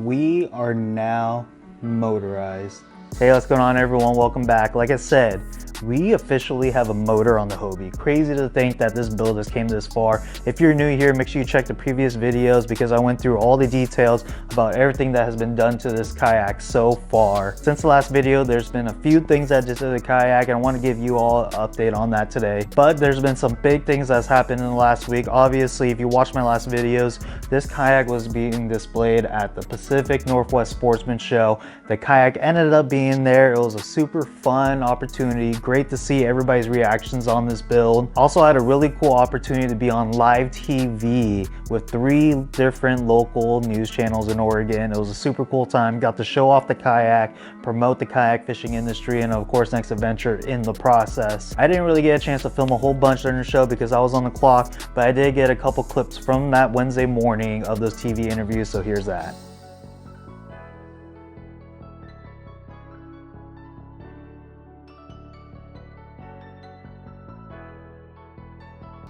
we are now motorized. Hey, what's going on everyone? Welcome back. Like I said, we officially have a motor on the Hobie. Crazy to think that this build has came this far. If you're new here, make sure you check the previous videos because I went through all the details about everything that has been done to this kayak so far. Since the last video, there's been a few things that did to the kayak and I want to give you all an update on that today. But there's been some big things that's happened in the last week. Obviously, if you watched my last videos, this kayak was being displayed at the Pacific Northwest Sportsman Show. The kayak ended up being there. It was a super fun opportunity. Great to see everybody's reactions on this build. Also had a really cool opportunity to be on live TV with 3 different local news channels in Oregon. It was a super cool time. Got to show off the kayak, promote the kayak fishing industry, and of course Next Adventure in the process. I didn't really get a chance to film a whole bunch during the show because I was on the clock, but I did get a couple clips from that Wednesday morning of those TV interviews, so here's that.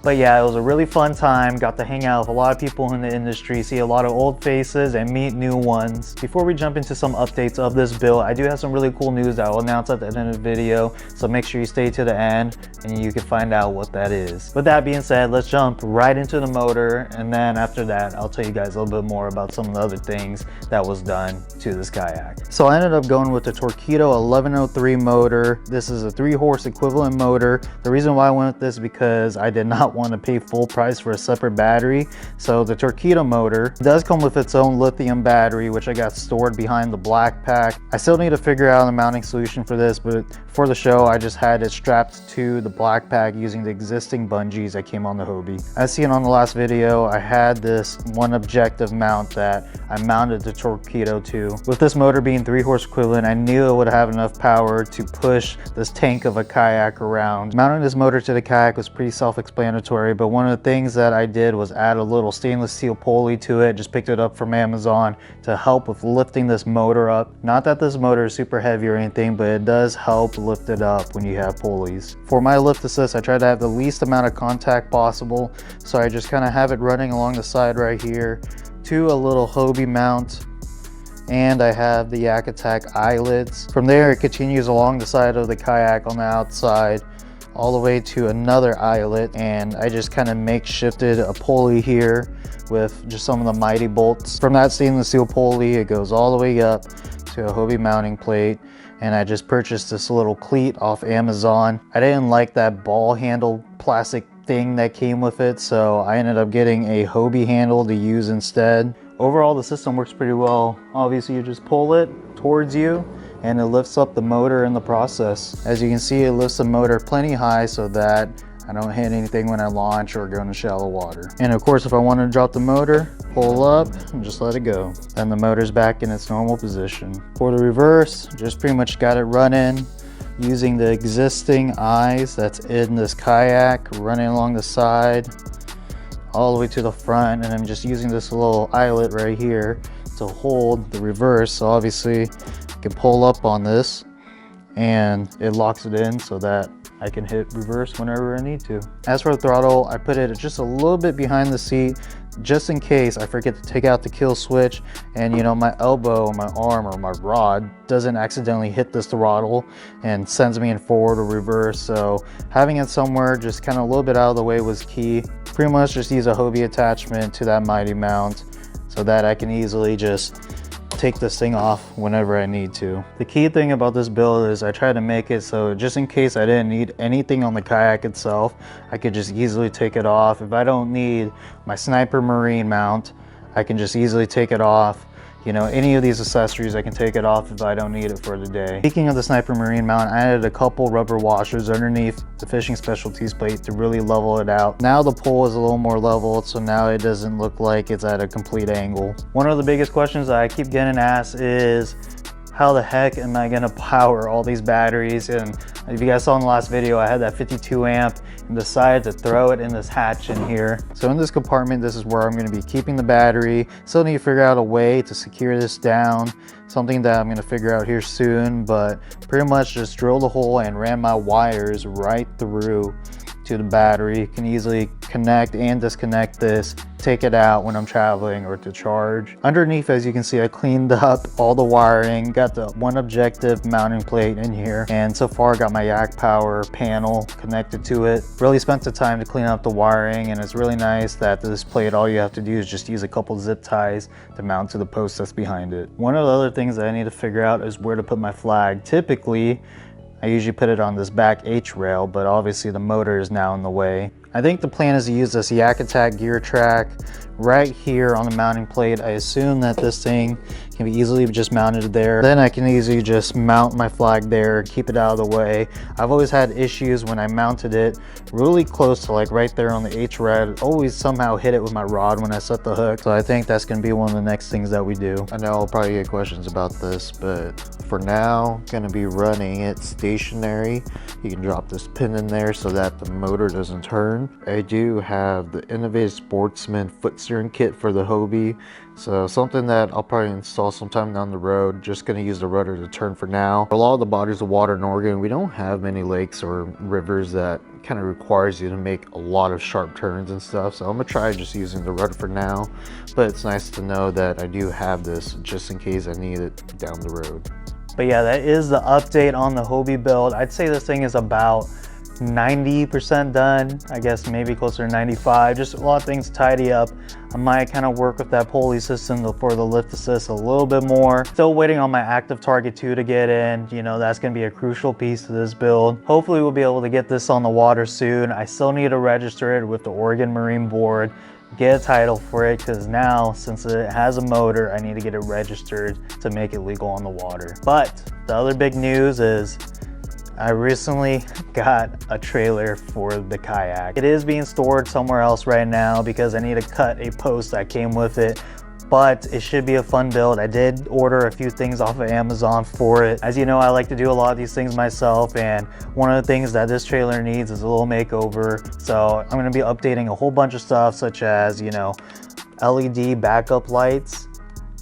But yeah, it was a really fun time. Got to hang out with a lot of people in the industry, see a lot of old faces and meet new ones. Before we jump into some updates of this build, I do have some really cool news that I'll announce at the end of the video. So make sure you stay to the end and you can find out what that is. With that being said, let's jump right into the motor. And then after that, I'll tell you guys a little bit more about some of the other things that was done to this kayak. So I ended up going with the Torqeedo 1103 motor. This is a 3-horse equivalent motor. The reason why I went with this is because I did not want to pay full price for a separate battery. So the Torqeedo motor does come with its own lithium battery, which I got stored behind the black pack. I still need to figure out a mounting solution for this, but for the show I just had it strapped to the black pack using the existing bungees that came on the Hobie. As seen on the last video, I had this one objective mount that I mounted the Torqeedo to. With this motor being 3-horse equivalent, I knew it would have enough power to push this tank of a kayak around. Mounting this motor to the kayak was pretty self-explanatory, but one of the things that I did was add a little stainless steel pulley to it. Just picked it up from Amazon to help with lifting this motor up. Not that this motor is super heavy or anything, but it does help lift it up when you have pulleys. For my lift assist, I try to have the least amount of contact possible, so I just kind of have it running along the side right here to a little Hobie mount, and I have the Yak Attack eyelets. From there it continues along the side of the kayak on the outside all the way to another eyelet, and I just kind of makeshifted a pulley here with just some of the mighty bolts. From that stainless steel pulley it goes all the way up to a Hobie mounting plate, and I just purchased this little cleat off Amazon. I didn't like that ball handle plastic thing that came with it, so I ended up getting a Hobie handle to use instead. Overall the system works pretty well. Obviously you just pull it towards you and it lifts up the motor in the process. As you can see, it lifts the motor plenty high so that I don't hit anything when I launch or go into shallow water. And of course, if I want to drop the motor, pull up and just let it go. Then the motor's back in its normal position. For the reverse, just pretty much got it running using the existing eyes that's in this kayak, running along the side all the way to the front, and I'm just using this little eyelet right here to hold the reverse. So obviously I can pull up on this and it locks it in so that I can hit reverse whenever I need to. As for the throttle, I put it just a little bit behind the seat just in case I forget to take out the kill switch and, you know, my elbow, my arm, or my rod doesn't accidentally hit this throttle and sends me in forward or reverse. So having it somewhere just kind of a little bit out of the way was key. Pretty much just use a Hobie attachment to that mighty mount so that I can easily just take this thing off whenever I need to. The key thing about this build is I try to make it so just in case I didn't need anything on the kayak itself, I could just easily take it off. If I don't need my Sniper Marine mount, I can just easily take it off. You know, any of these accessories, I can take it off if I don't need it for the day. Speaking of the Sniper Marine mount, I added a couple rubber washers underneath the fishing specialties plate to really level it out. Now the pole is a little more leveled, so now it doesn't look like it's at a complete angle. One of the biggest questions that I keep getting asked is, how the heck am I gonna power all these batteries? And if you guys saw in the last video, I had that 52 amp and decided to throw it in this hatch in here. So in this compartment, this is where I'm gonna be keeping the battery. Still need to figure out a way to secure this down, something that I'm gonna figure out here soon, but pretty much just drilled a hole and ran my wires right through to the battery. Can easily connect and disconnect this, take it out when I'm traveling or to charge. Underneath, as you can see, I cleaned up all the wiring, got the one objective mounting plate in here, and so far I got my yak power panel connected to it. Really spent the time to clean up the wiring, and it's really nice that this plate, all you have to do is just use a couple zip ties to mount to the post that's behind it. One of the other things that I need to figure out is where to put my flag. Typically, I usually put it on this back H rail, but obviously the motor is now in the way. I think the plan is to use this Yak Attack gear track right here on the mounting plate. I assume that this thing can be easily just mounted there. Then I can easily just mount my flag there, keep it out of the way. I've always had issues when I mounted it really close to like right there on the H rod. Always somehow hit it with my rod when I set the hook. So I think that's gonna be one of the next things that we do. I know I'll probably get questions about this, but for now, gonna be running it stationary. You can drop this pin in there so that the motor doesn't turn. I do have the Innovative Sportsman foot steering kit for the Hobie. So something that I'll probably install sometime down the road. Just gonna use the rudder to turn for now. A lot of the bodies of water in Oregon, we don't have many lakes or rivers that kind of requires you to make a lot of sharp turns and stuff. So I'm gonna try just using the rudder for now. But it's nice to know that I do have this just in case I need it down the road. But yeah, that is the update on the Hobie build. I'd say this thing is about 90% done, I guess maybe closer to 95. Just a lot of things to tidy up. I might kind of work with that pulley system for the lift assist a little bit more. Still waiting on my active target 2 to get in. You know, that's going to be a crucial piece to this build. Hopefully we'll be able to get this on the water soon. I still need to register it with the Oregon Marine Board, get a title for it, because now since it has a motor, I need to get it registered to make it legal on the water. But the other big news is I recently got a trailer for the Kayak. It is being stored somewhere else right now because I need to cut a post that came with it, but it should be a fun build. I did order a few things off of Amazon for it. As you know, I like to do a lot of these things myself, and one of the things that this trailer needs is a little makeover. So I'm gonna be updating a whole bunch of stuff, such as, you know, LED backup lights.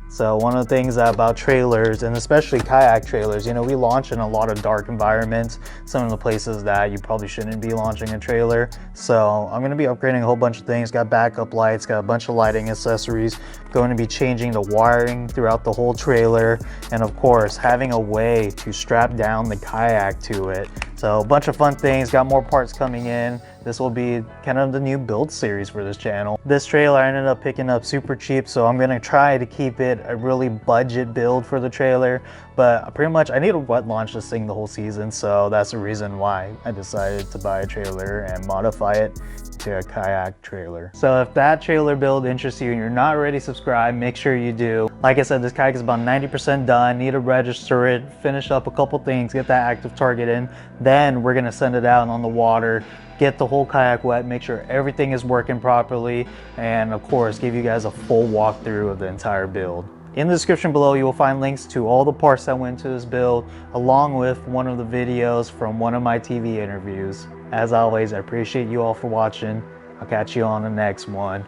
So one of the things about trailers, and especially kayak trailers, you know, we launch in a lot of dark environments, some of the places that you probably shouldn't be launching a trailer. So I'm gonna be upgrading a whole bunch of things, got backup lights, got a bunch of lighting accessories, going to be changing the wiring throughout the whole trailer, and of course, having a way to strap down the kayak to it. So a bunch of fun things, got more parts coming in. This will be kind of the new build series for this channel. This trailer I ended up picking up super cheap, so I'm gonna try to keep it a really budget build for the trailer. But pretty much I need to wet launch this thing the whole season, so that's the reason why I decided to buy a trailer and modify it to a kayak trailer. So if that trailer build interests you and you're not already subscribed, make sure you do. Like I said, this kayak is about 90% done. Need to register it, finish up a couple things, get that active target in. Then we're gonna send it out on the water, get the whole kayak wet, make sure everything is working properly, and of course give you guys a full walkthrough of the entire build. In the description below, you will find links to all the parts that went into this build, along with one of the videos from one of my TV interviews. As always, I appreciate you all for watching. I'll catch you on the next one.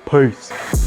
Peace.